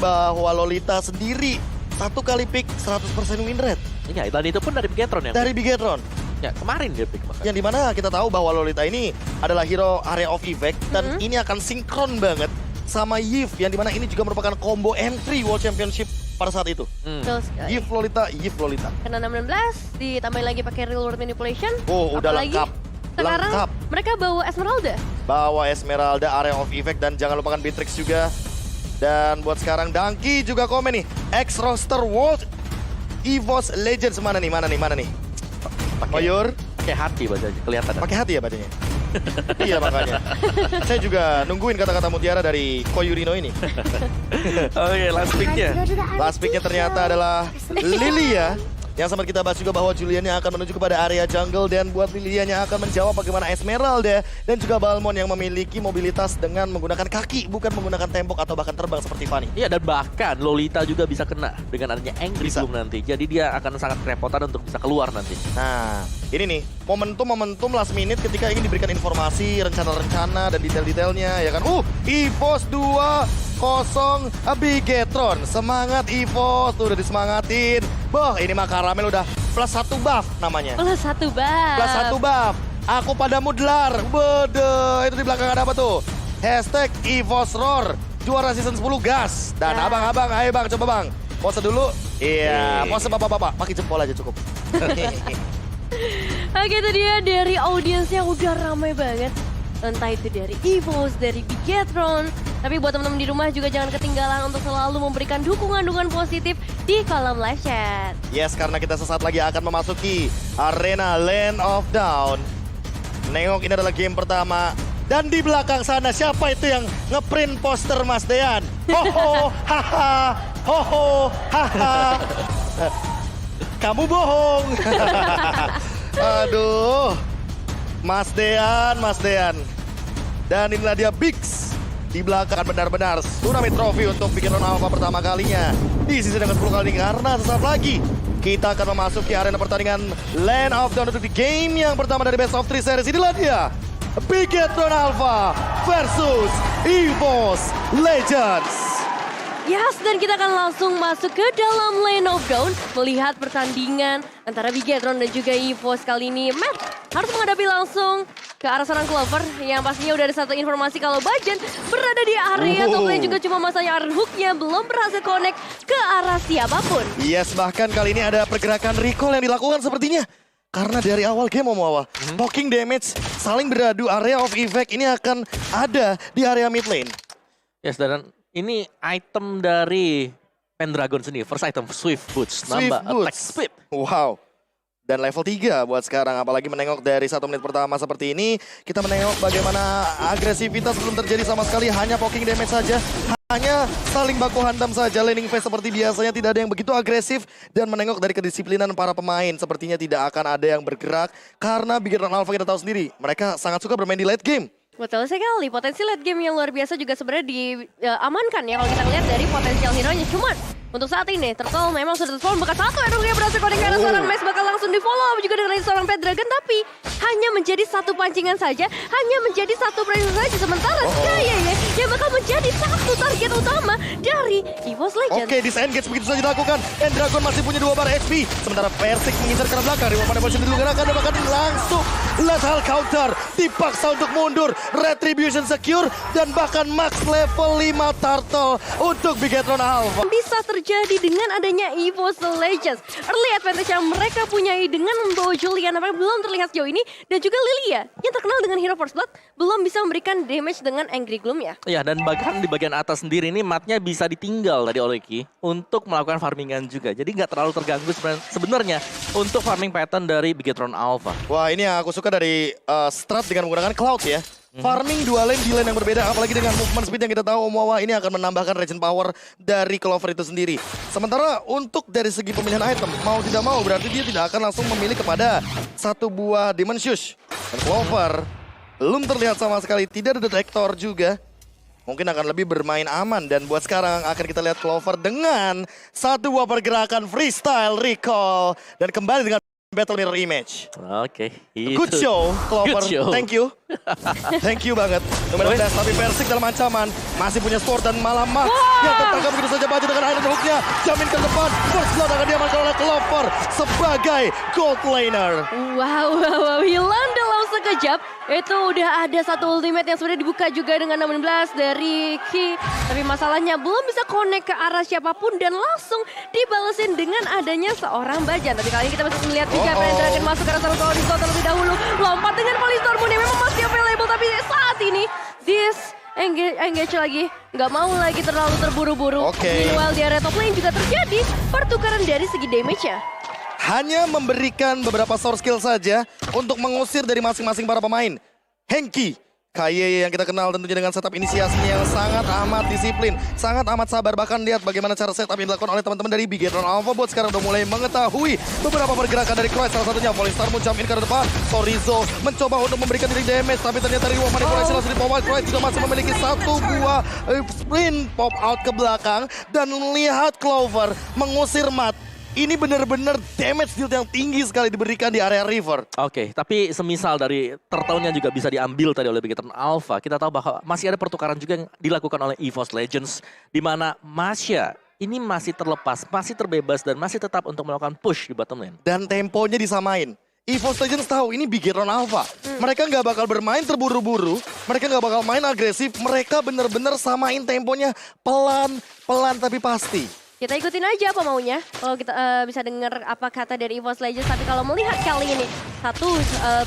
bahwa Lolita sendiri satu kali pick 100% win rate. Iya, dan itu pun dari Bigetron ya. Dari Bigetron. Ya, kemarin dia pick bahkan. Yang dimana kita tahu bahwa Lolita ini adalah hero area of effect. Dan ini akan sinkron banget sama Yves. Yang dimana ini juga merupakan combo entry World Championship pada saat itu. Betul sekali. Yves Lolita. Kena 6-16, ditambahin lagi pakai real world manipulation. Oh, udah Apalagi lengkap. sekarang Lengkap. mereka bawa Esmeralda. Bawa Esmeralda, area of effect, dan jangan lupakan Beatrix juga. Dan buat sekarang Dangki juga komen nih, X-Roster World EVOS Legends mana nih? Mayur, Pakai hati bacanya, kelihatan. pakai hati ya bacanya. Iya makanya. Saya juga nungguin kata-kata mutiara dari Koyurino ini. Oke, last pick-nya. Last pick-nya ternyata adalah Lilia. Yang sempat kita bahas juga bahwa Julian yang akan menuju kepada area jungle. Dan buat Lilia yang akan menjawab bagaimana Esmeralda dan juga Balmond yang memiliki mobilitas dengan menggunakan kaki, bukan menggunakan tembok atau bahkan terbang seperti Fanny. Iya, dan bahkan Lolita juga bisa kena dengan adanya Angry Bisa. Bloom nanti. Jadi dia akan sangat kerepotan untuk bisa keluar nanti. Nah, ini nih, momentum last minute ketika ingin diberikan informasi, rencana-rencana dan detail-detailnya, ya kan? EVOS 2-0 Bigetron. Semangat EVOS, tuh udah disemangatin. Boh, ini mah Karamel udah plus 1 buff namanya. Plus 1 buff. Plus 1 buff. Aku padamu Dlar. Bede, itu di belakang ada apa tuh? Hashtag EVOS Roar. Juara season 10 gas. Dan Ya. abang-abang, ayo bang, coba bang. Pose dulu. Iya, Oke. pose bapak-bapak. Pakai jempol aja cukup. Oke, itu dia dari audiensnya udah ramai banget. Entah itu dari EVOS, dari Bigetron. Tapi buat teman-teman di rumah juga jangan ketinggalan untuk selalu memberikan dukungan-dukungan positif di kolom live chat. Yes, karena kita sesaat lagi akan memasuki arena Land of Dawn. Nengok, ini adalah game pertama. Dan di belakang sana siapa itu yang ngeprint poster Mas Dean? Hoho, haha, hoho, haha. Kamu bohong. Aduh. Mas Dean. Dan inilah dia Biggs. Di belakang benar-benar tsunami trofi untuk Bigetron Alpha pertama kalinya di season yang ke-10 kali ini. Karena sesaat lagi kita akan memasuki arena pertandingan Land of Dawn untuk di game yang pertama dari Best of 3 series. Inilah dia Bigetron Alpha versus EVOS Legends. Yes, dan kita akan langsung masuk ke dalam Land of Dawn melihat pertandingan antara Bigetron dan juga EVOS kali ini. Matt harus menghadapi langsung ke arah seorang Clover yang pastinya udah ada satu informasi kalau Bajan berada di area top lane juga, cuma masanya Iron Hook-nya belum berhasil connect ke arah siapapun. Yes, bahkan kali ini ada pergerakan recall yang dilakukan sepertinya. Karena dari awal game Omawa, poking damage saling beradu, area of effect ini akan ada di area mid lane. Yes, dan ini item dari Pendragon sendiri, first item Swift Boots, nambah attack speed. Wow. Dan level 3 buat sekarang, apalagi menengok dari 1 menit pertama seperti ini. Kita menengok bagaimana agresivitas belum terjadi sama sekali, hanya poking damage saja. Hanya saling baku hantam saja, laning phase seperti biasanya tidak ada yang begitu agresif. Dan menengok dari kedisiplinan para pemain, sepertinya tidak akan ada yang bergerak. Karena Bigetron Alpha kita tahu sendiri, mereka sangat suka bermain di late game. Betul sekali, potensi late game yang luar biasa juga sebenarnya diamankan ya kalau kita lihat dari potensial hero-nya. Cuman untuk saat ini, Turtle memang sudah terfollow bekas satu, Edungnya berhasil connect ke arah seorang Mace, bakal langsung di follow juga dengan seorang Pendragon, tapi hanya menjadi satu pancingan saja, hanya menjadi satu pressure saja, sementara Skye yang bakal menjadi satu target utama dari EVOS Legends. Oke, disengage begitu saja dilakukan. And Dragon masih punya 2 bar HP. Sementara Persik mengincar ke belakang. Reward manipulation dilakukan dan bahkan langsung lethal counter. Dipaksa untuk mundur. Retribution secure. Dan bahkan max level 5 Turtle untuk Bigetron Alpha. Bisa terjadi dengan adanya EVOS Legends. Early advantage yang mereka punyai dengan membawa Julian apa belum terlihat sejauh ini. Dan juga Lilia yang terkenal dengan hero First Blood belum bisa memberikan damage dengan Angry Gloom ya. Ya, dan bahkan di bagian atas sendiri ini matnya bisa ditinggal dari Oleki untuk melakukan farmingan juga. Jadi nggak terlalu terganggu sebenarnya untuk farming pattern dari Bigetron Alpha. Wah, ini yang aku suka dari strat dengan menggunakan Cloud ya. Farming 2 lane di lane yang berbeda, apalagi dengan movement speed yang kita tahu Omawa ini akan menambahkan regen power dari Clover itu sendiri. Sementara untuk dari segi pemilihan item, mau tidak mau berarti dia tidak akan langsung memilih kepada satu buah Demon Shoes. Dan Clover belum terlihat sama sekali, tidak ada detektor juga. Mungkin akan lebih bermain aman, dan buat sekarang akan kita lihat Clover dengan satu buah pergerakan freestyle recall. Dan kembali dengan Battle Mirror Image. Oke. Good show, Clover. Good show. Thank you. Thank you banget. Nomor 16, tapi Persik dalam ancaman. Masih punya sword dan malah Max yang tertangkap begitu saja baju dengan Iron Hook-nya. Jamin ke depan. First blood akan diamankan oleh Clover sebagai gold laner. Wow, hilang dalam sekejap. Itu udah ada satu ultimate yang sebenarnya dibuka juga dengan 16 dari Ki. Tapi masalahnya belum bisa connect ke arah siapapun dan langsung dibalesin dengan adanya seorang Bajan. Tapi kali ini kita masih melihat juga Pendragon masuk ke arah Sororizo terlebih dahulu. Lompat dengan Polystorm yang memang masih available. Tapi saat ini, this engage lagi. Nggak mau lagi terlalu terburu-buru. Meanwhile di area top lane juga terjadi pertukaran dari segi damage-nya. Hanya memberikan beberapa source skill saja untuk mengusir dari masing-masing para pemain. Hengki, KY yang kita kenal tentunya dengan setup inisiasinya yang sangat amat disiplin, sangat amat sabar. Bahkan lihat bagaimana cara setup yang dilakukan oleh teman-teman dari Bigetron Alpha Bot sekarang udah mulai mengetahui beberapa pergerakan dari Croix. Salah satunya Polystar jump in ke depan. Sorrizo mencoba untuk memberikan diri damage, tapi ternyata Riwa manipulasi langsung di pop out. Croix juga masih memiliki satu buah sprint pop out ke belakang. Dan lihat Clover mengusir Matt. Ini benar-benar damage deal yang tinggi sekali diberikan di area river. Oke, tapi semisal dari turtle-nya juga bisa diambil tadi oleh Bigetron Alpha, kita tahu bahwa masih ada pertukaran juga yang dilakukan oleh EVOS Legends, di mana Masya ini masih terlepas, masih terbebas, dan masih tetap untuk melakukan push di bottom lane. Dan temponya disamain. EVOS Legends tahu ini Bigetron Alpha. Mereka nggak bakal bermain terburu-buru, mereka nggak bakal main agresif, mereka benar-benar samain temponya pelan-pelan tapi pasti. Kita ikutin aja apa maunya. Kalau kita bisa dengar apa kata dari EVOS Legends. Tapi kalau melihat kali ini satu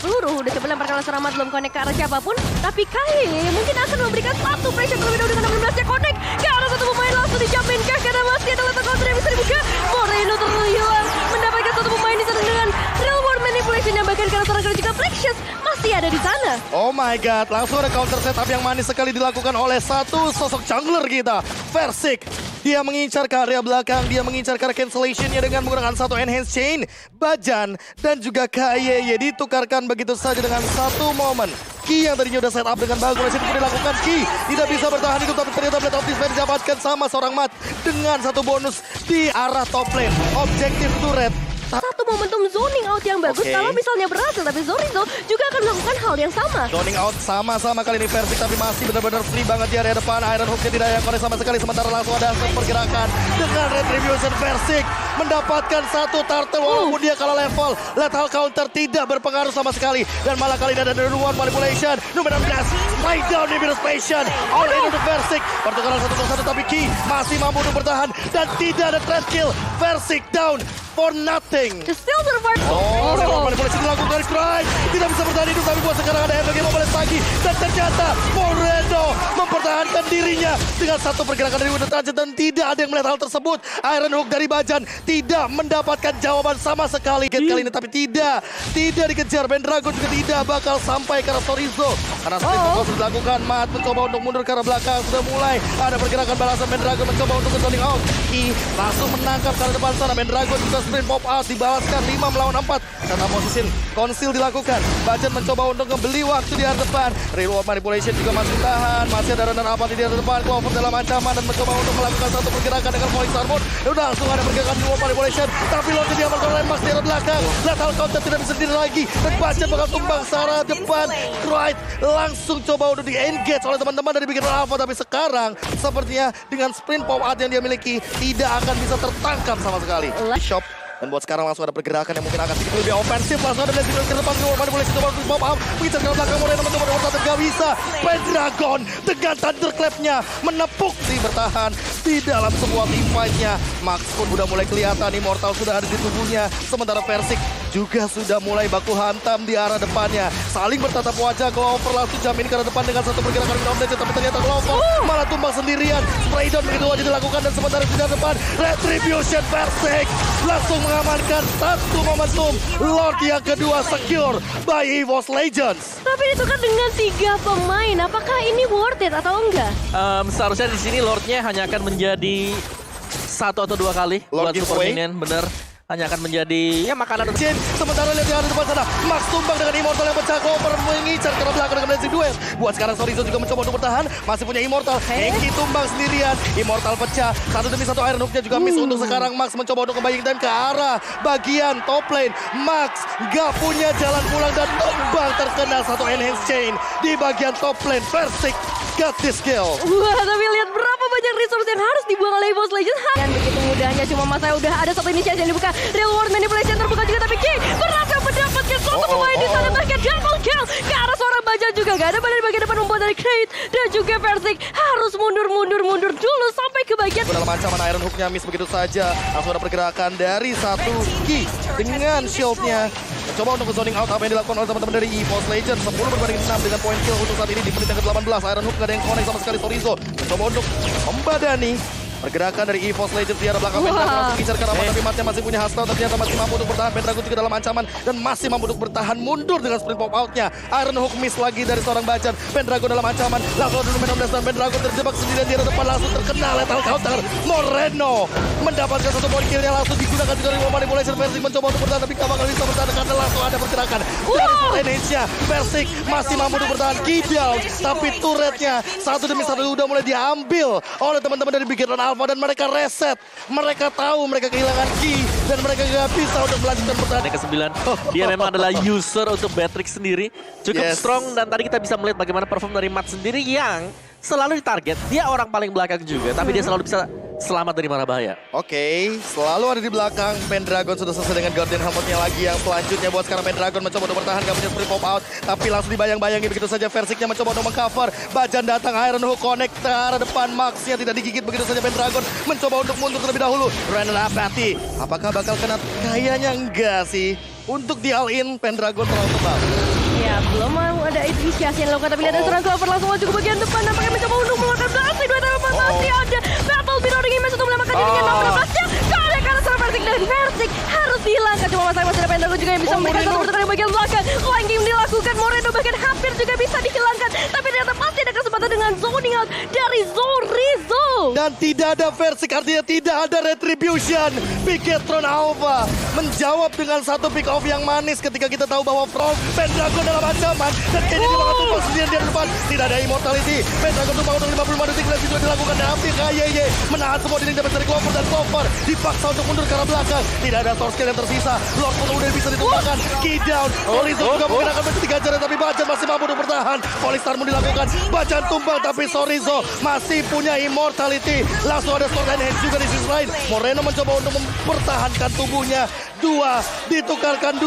peluru udah coba lemparkan oleh Seramat belum connect ke arah siapapun. Tapi KY mungkin akan memberikan satu pressure terlebih dahulu dengan 16 nya connect ke arah satu pemain langsung dijamin kah karena masih ada letak counter yang bisa dibuka. Moreno terhilang mendapatkan satu pemain di sana dengan real world manipulation yang bahkan karena seorang juga Blackshoes masih ada di sana. Oh my god, langsung ada counter setup yang manis sekali dilakukan oleh satu sosok jungler kita, Versik. Dia mengincar ke area belakang, dia mengincar ke arah cancellation-nya dengan menggunakan satu enhance chain. Bajan dan juga KY ditukarkan begitu saja dengan satu momen. Ki yang tadinya udah set up dengan bagus, itu dilakukan. Ki tidak bisa bertahan hidup, tapi ternyata Blade of Despair didapatkan sama seorang Matt dengan satu bonus di arah top lane. Objektif turret. Satu momentum zoning out yang bagus kalau misalnya berhasil, tapi Sorrizo juga akan melakukan hal yang sama. Zoning out sama-sama kali ini Versik, tapi masih benar-benar free banget di area depan. Iron Hook-nya tidak yang sama sekali, sementara langsung ada pergerakan dengan Retribution. Versik mendapatkan satu turtle walaupun dia kalah level. Lethal counter tidak berpengaruh sama sekali, dan malah kali ini ada The One Manipulation. Nomor 16, slide down di Virus Patient. All in untuk Versik. Pertukaran 1-1, tapi Ki masih mampu untuk bertahan dan tidak ada threat kill. Versik down for nothing. The Silver Part. Manipulasi dilakukan Cry. Tidak bisa bertahan hidup, tapi buat sekarang ada FG Mobiles lagi. Dan ternyata Moreno mempertahankan dirinya dengan satu pergerakan dari Wonder Transit dan tidak ada yang melihat hal tersebut. Iron Hook dari Bajan tidak mendapatkan jawaban sama sekali kali ini, tapi tidak dikejar. Pendragon juga tidak bakal sampai ke arah Sorrizo. Karena sprint fokus dilakukan, Matt mencoba untuk mundur ke arah belakang. Sudah mulai ada pergerakan balasan. Pendragon mencoba untuk zoning out. Ki langsung menangkap ke arah depan sana. Pendragon juga sprint pop out dibalaskan 5 melawan 4. Karena posisi konsil dilakukan. Bajan mencoba untuk membeli waktu di arah depan. Real World Manipulation juga masih tahan. Masih ada runner apa di arah depan. Clover dalam ancaman dan mencoba untuk melakukan satu pergerakan dengan Polystar Moon. Langsung ada pergerakan di World Manipulation. Tapi Lord diamankan oleh Max di arah belakang. Lethal counter tidak bisa sendiri lagi. Dan Bajan bakal tumbang searah depan. Right langsung coba untuk di-engage oleh teman-teman dari Bigetron Alpha. Tapi sekarang sepertinya dengan sprint pop out yang dia miliki tidak akan bisa tertangkap sama sekali. Shop. Dan buat sekarang langsung ada pergerakan yang mungkin akan sedikit lebih ofensif. Langsung ada blessing ke depan. Manipulasi coba untuk pop up. Mengincar ke belakang Moreno mencoba untuk bertahan. Gak bisa. Pendragon dengan Thunderclap-nya menepuk si bertahan di dalam sebuah team fight-nya. Max pun udah mulai kelihatan. Immortal sudah ada di tubuhnya. Sementara Versik juga sudah mulai baku hantam di arah depannya. Saling bertatap wajah. Clover langsung jamin ke arah depan dengan satu pergerakan Domination. Tapi ternyata Clover malah tumbang sendirian. Spray down begitu aja dilakukan. Dan sementara di depan Retribution Versik langsung mengamankan satu momentum. Lord yang kedua secure by EVOS Legends. Tapi itu kan dengan 3 pemain. Apakah ini worth it atau enggak? Seharusnya di sini Lordnya hanya akan menjadi 1 atau 2 kali Lord buat support giveaway. minion, bener. hanya akan menjadi ya makanan untuk Jin, sementara lihat yang ada di depan sana. Max tumbang dengan Immortal yang pecah. Clover mengincar ke belakang dengan Blazing Duel. Buat sekarang Sorizo juga mencoba untuk bertahan. Masih punya Immortal. Henki tumbang sendirian. Immortal pecah. Satu demi satu Iron Hook-nya juga miss untuk sekarang. Max mencoba untuk kembali time ke arah bagian top lane. Max gak punya jalan pulang dan tumbang terkena satu Enhance Chain di bagian top lane. Versik got this kill. Wah, tapi lihat berapa banyak resource yang harus dibuang oleh EVOS Legends. Dan begitu mudahnya, cuma masa udah ada satu inisiasi yang dibuka. Real World Manipulation terbuka juga, tapi Ki berhasil mendapatkan satu pemain di sana. Bahkan double kill ke arah seorang baja juga. Gak ada di bagian depan membuat dari Crate. Dan juga Versik harus mundur dulu sampai ke bagian. Dalam ancaman Iron Hook-nya miss begitu saja. Langsung ada pergerakan dari satu Ki dengan shield-nya. Coba untuk zoning out apa yang dilakukan oleh teman-teman dari EVOS Legends. 10 berbanding 6 dengan poin kill untuk saat ini di menit yang ke-18. Iron Hook gak ada yang connect sama sekali. Sorizo mencoba untuk membadani pergerakan dari EVOS Legends di arah belakang. Pendragon langsung incar ke arah tapi matnya masih punya hastau. Ternyata masih mampu untuk bertahan. Pendragon juga dalam ancaman dan masih mampu untuk bertahan mundur dengan sprint pop out-nya. Iron Hook miss lagi dari seorang Bajan. Pendragon dalam ancaman. Langsung dulu Menom dan Pendragon terjebak sendirian di arah depan. Langsung terkena lethal counter. Moreno mendapatkan satu poin kill yang langsung digunakan juga dari Manipulation. Versik mencoba untuk bertahan tapi gak bakal bisa bertahan karena langsung ada pergerakan dari Indonesia. Versik masih mampu untuk bertahan. Key down tapi turretnya satu demi satu udah mulai diambil oleh teman-teman dari Big Hero Alpha dan mereka reset. Mereka tahu mereka kehilangan Ki dan mereka gak bisa untuk melanjutkan pertahanan. ke-9. Dia memang adalah user untuk Batrix sendiri. Cukup Yes. strong dan tadi kita bisa melihat bagaimana perform dari Matt sendiri yang selalu ditarget. Dia orang paling belakang juga, tapi dia selalu bisa selamat dari mara bahaya. Oke, selalu ada di belakang. Pendragon sudah selesai dengan Guardian Helmet-nya lagi yang selanjutnya buat sekarang Pendragon mencoba untuk bertahan, gak punya sprint pop out, tapi langsung dibayang-bayangi begitu saja. Versiknya mencoba untuk mengcover. Bajan datang, Iron Hook connect ke arah depan. Max-nya tidak digigit begitu saja. Pendragon mencoba untuk mundur terlebih dahulu. Renan Apathy, apakah bakal kena? Kayaknya enggak sih. Untuk di all-in, Pendragon terlalu tebal. Ya, belum mau ada inisiasi yang dilakukan, tapi lihat ada seorang Clover langsung maju ke bagian depan. Nampaknya mencoba untuk mengeluarkan blast. Dua teman masih ada. Battle Mirroring Image untuk menyelamatkan dirinya. 16-nya. Karena seorang Versik dan Versik harus dihilangkan. Cuma masalah masih ada Pendragon juga yang bisa memberikan satu pertukaran di bagian belakang. Line game dilakukan. Moreno bahkan hampir juga bisa dihilangkan. Tapi ternyata masih ada kesempatan dengan zoning out dari Sorizo. Dan tidak ada Versik, artinya tidak ada retribution. Bigetron Alpha menjawab dengan satu pick off yang manis ketika kita tahu bahwa From Pendragon dalam ancaman. Dan kayaknya dia bakal tumpah sendirian di depan. Tidak ada immortality. Pendragon tumpah untuk 55 detik. Dan juga dilakukan dan hampir KYY menahan semua dinding dapat dari Clover dan Clover dipaksa untuk mundur ke arah belakang. Tidak ada source kill yang tersisa. Lord pun udah bisa ditumpahkan. Key down. Sorizo juga menggunakan besi 3 jari tapi Bajan masih mampu untuk bertahan. Polistar pun dilakukan. Bajan tumbang tapi Sorizo masih punya immortality. Langsung ada sword and hands juga di sisi lain. Moreno mencoba untuk mempertahankan tubuhnya. 2 ditukarkan 2.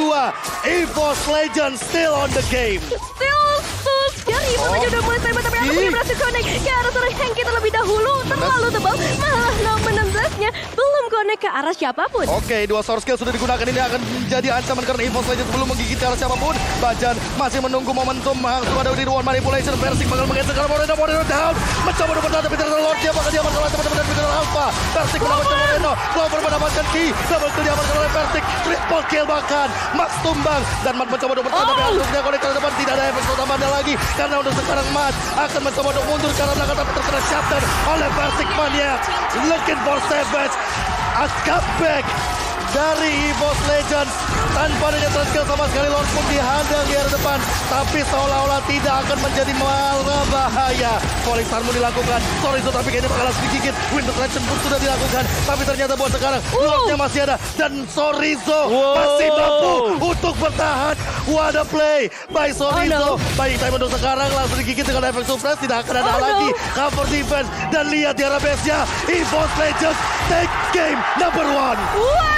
EVOS Legends still on the game. Still sus. Dari aja udah mulai tembak tapi aku belum berhasil connect. Ke arah seorang Henki terlebih dahulu. Terlalu tebal. Malah 16-nya belum connect ke arah siapapun. Oke, 2 source skill sudah digunakan. Ini akan menjadi ancaman karena EVOS Legends belum menggigit ke arah siapapun. Bajan masih menunggu momentum. Langsung ada di ruang manipulation. Versik bakal menggeser karena Moreno down. Mencoba untuk bertahan tapi ternyata Lord dia bakal diamankan oleh teman-teman dari Big Alpha. Versik mendapatkan Moreno. Clover mendapatkan Ki. Double kill diamankan oleh Versik. Triple kill bahkan. Max tumbang. Dan Matt mencoba untuk bertahan tapi harusnya connect ke depan. Tidak ada efek tambahan lagi. Karena untuk sekarang Matt akan mencoba untuk mundur ke arah belakang tapi terkena shutdown oleh Versik Mania. Looking for Savage. A comeback dari EVOS Legends tanpa adanya skill sama sekali. Lord pun dihadang di arah depan tapi seolah-olah tidak akan menjadi mara bahaya. Falling Star pun dilakukan. Sorizo tapi kayaknya bakal langsung digigit. Wind Attraction pun sudah dilakukan tapi ternyata buat sekarang Lordnya masih ada dan Sorizo masih mampu untuk bertahan. What a play by Sorizo. Baik time untuk sekarang langsung digigit dengan efek suppress. Tidak akan ada lagi cover defense dan lihat di arah base-nya EVOS Legends take game number 1.